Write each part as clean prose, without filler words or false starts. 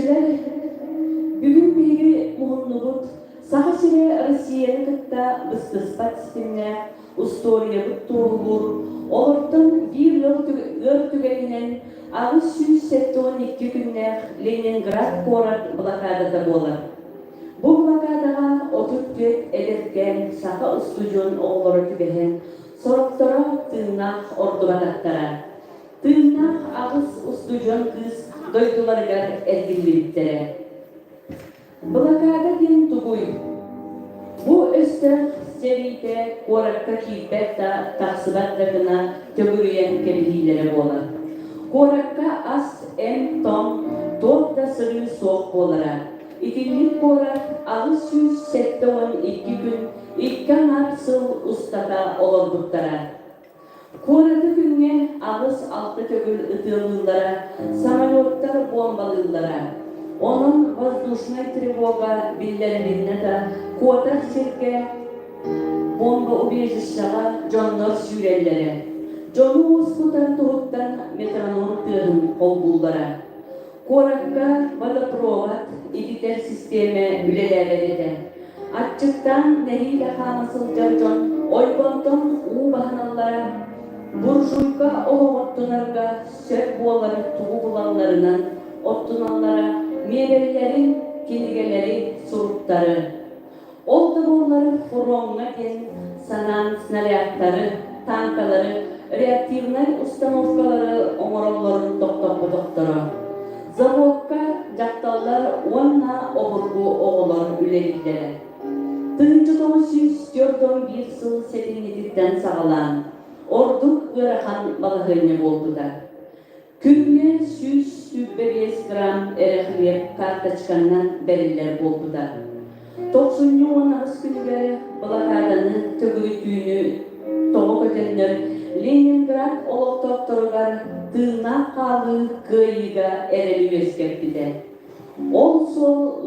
Көрдүкчүлөр бүгүн бири мууннубут сахасыре Россияны кытта быстыспат системне устория буттуулур олордон бир ыр түгенинен агыс 112 күннех Ленинград город блокадада болар. Бу блокадага 34 элерген саха устужун оолору түбеген сороктора тыыннах ордубататтара. Тыыннах агыс устужун кыз дойдуларыгар эргилибиттере. Блокада ден тугуй. Бу өстөр серийде городка кийпетта таксыбаттарына төгүрүйен келгилери болар. Городка ас эм том топта сыры соқ болара. Итинлик город агыс 112 күн 2 марсыл устата олорбуттара. Горады күнге агыс 6 төгүл ытылылара, самолеттар бомбалылара. Onun воздушная тревога билдерилине да Котах сирке бомба убежищага жоннор сүйреллери. Жону успутан туруттан метронор тыгын колбулдара. Коракка водопровод идитер системе билелерede. Ачыктан нехиле хамасыл жаржон ойбонтон убаханалара буржуйка оғоттунарга сөп болары тугу буланларынан оттуналлара мебелlerin киниgeleri surupları. Oldu bunları furgonga ken sanan snaryadları, tankaları, reaktivnay ustanovkaları oңороллорун токтоподоктора. Zavodka jaktallar onna oburgu oğulor ülelilere. 1941 yıl sedinledikten sağlan orduk ırahan balahını oldu da. Күнне 100-105 gram эрехлер карточканнан берилер болду да. 90-19 күнгө блокаданы төгүйтүүнү того көтөндөр Ленинград олоктокторугар тыына калы кыйга эрелип эскертиде. Ол сол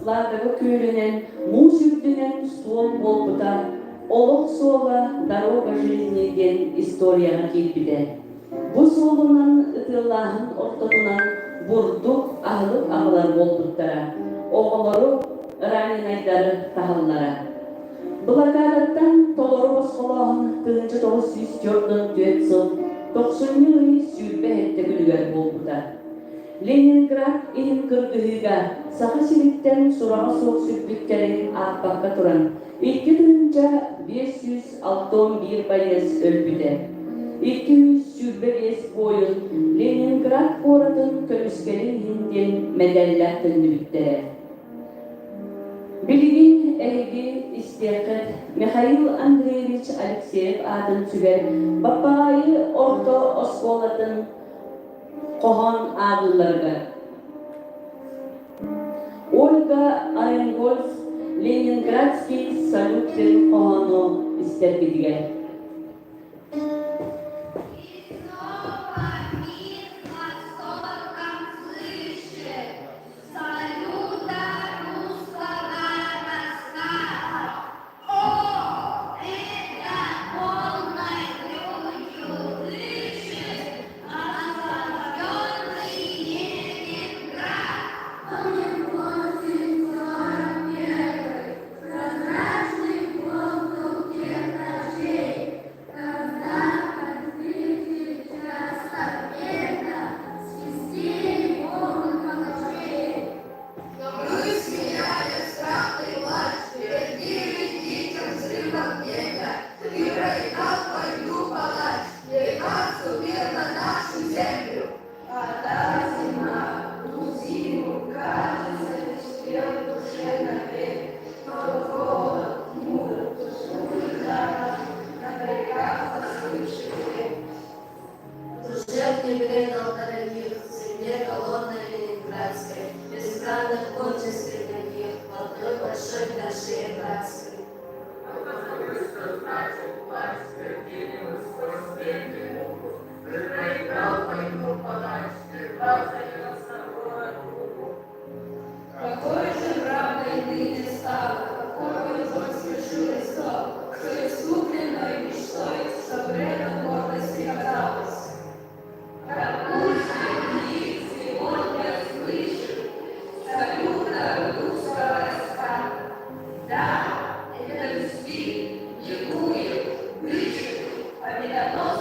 лагерь көлүнөн мусүрдүнөн стол болду да. Олок сола дорога жизни деген историяга кирпиде. Bu solunun ıtırlahın ortadan burduk ahlık ağlar bolduklara, oğulları raninayları tahallara. Blokadatan toluru boskolağın 1904 yıl 90 yılı sürbe hette gülüger bolduda. Leningrad ilin kırgıhıga Sakasiritten surağı soğuk sürbükleri akbakka turan. İlki dünce 561 bayez ölbüde. 205 boyun Leningrad goradın kömüskerinden medaller tündürüktere. Bilgin ehli istiyakıt Mikhail Andreevich Alekseyev adın süger Babayı Orta Oskolatın Kohan ağırlarga. Olga Arengolf Leningradski Salut'ın Kohan'ı isterbidiler. Какой же правдой ныне стало, какой же свершилось то, что искупленной мечтой, что бредом гордости казалось. победоносный